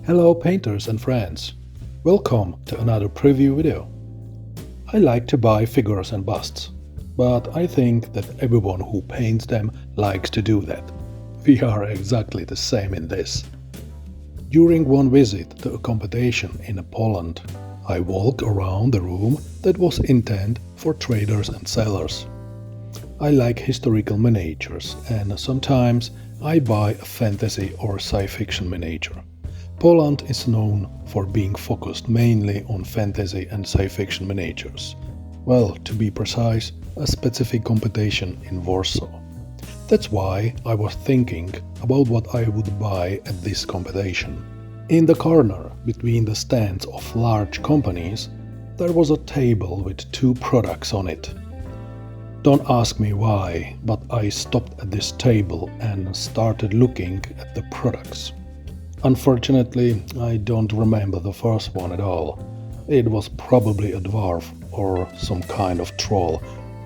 Hello painters and friends, welcome to another preview video. I like to buy figures and busts, but I think that everyone who paints them likes to do that. We are exactly the same in this. During one visit to a competition in Poland, I walked around the room that was intended for traders and sellers. I like historical miniatures and sometimes I buy a fantasy or science fiction miniature. Poland is known for being focused mainly on fantasy and science fiction miniatures. Well, to be precise, a specific competition in Warsaw. That's why I was thinking about what I would buy at this competition. In the corner between the stands of large companies, there was a table with two products on it. Don't ask me why, but I stopped at this table and started looking at the products. Unfortunately, I don't remember the first one at all. It was probably a dwarf or some kind of troll,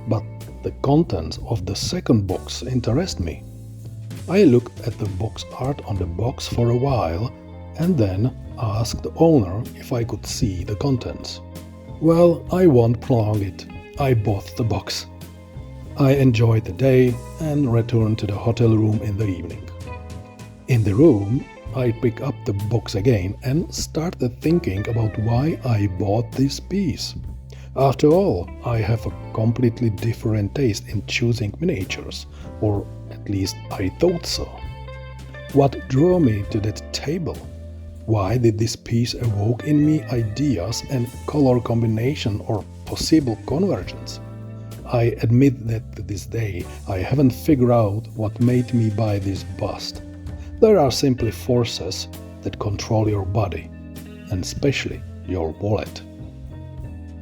but the contents of the second box interest me. I looked at the box art on the box for a while and then asked the owner if I could see the contents. Well, I won't prolong it. I bought the box. I enjoyed the day and returned to the hotel room in the evening. In the room, I picked up the box again and started thinking about why I bought this piece. After all, I have a completely different taste in choosing miniatures, or at least I thought so. What drew me to that table? Why did this piece evoke in me ideas and color combination or possible convergence? I admit that to this day I haven't figured out what made me buy this bust. There are simply forces that control your body, and especially your wallet.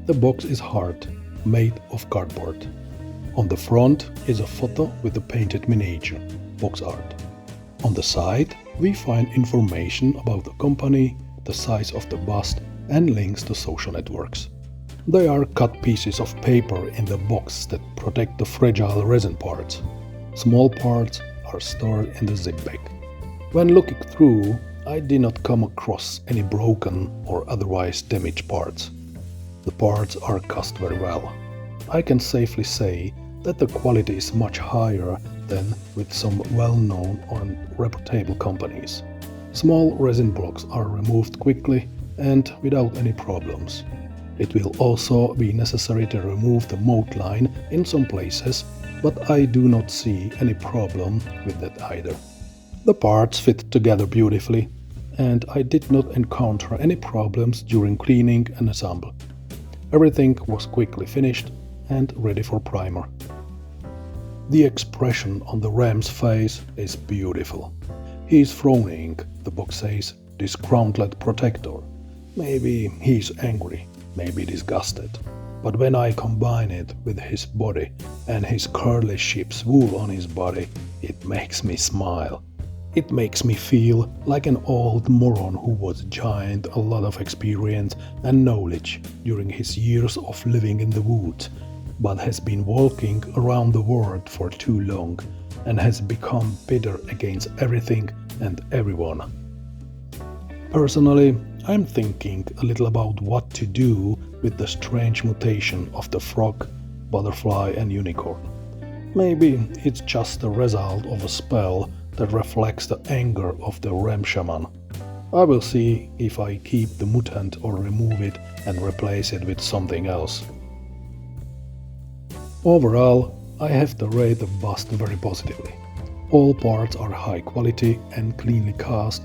The box is hard, made of cardboard. On the front is a photo with a painted miniature, box art. On the side we find information about the company, the size of the bust and links to social networks. There are cut pieces of paper in the box that protect the fragile resin parts. Small parts are stored in the zip bag. When looking through, I did not come across any broken or otherwise damaged parts. The parts are cast very well. I can safely say that the quality is much higher than with some well-known and reputable companies. Small resin blocks are removed quickly and without any problems. It will also be necessary to remove the mold line in some places, but I do not see any problem with that either. The parts fit together beautifully, and I did not encounter any problems during cleaning and assembly. Everything was quickly finished and ready for primer. The expression on the ram's face is beautiful. He is frowning, the box says, disgruntled protector. Maybe he is angry, maybe disgusted. But when I combine it with his body and his curly sheep's wool on his body, it makes me smile. It makes me feel like an old moron who was gained a lot of experience and knowledge during his years of living in the woods, but has been walking around the world for too long and has become bitter against everything and everyone. Personally, I'm thinking a little about what to do with the strange mutation of the frog, butterfly and unicorn. Maybe it's just the result of a spell that reflects the anger of the ram shaman. I will see if I keep the mutant or remove it and replace it with something else. Overall, I have to rate the bust very positively. All parts are high quality and cleanly cast.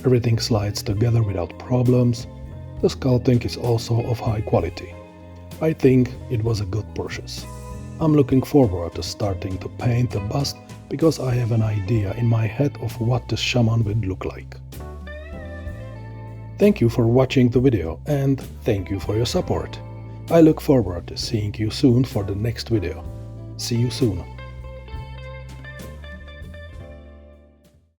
Everything slides together without problems. The sculpting is also of high quality. I think it was a good purchase. I'm looking forward to starting to paint the bust because I have an idea in my head of what the shaman would look like. Thank you for watching the video and thank you for your support. I look forward to seeing you soon for the next video. See you soon.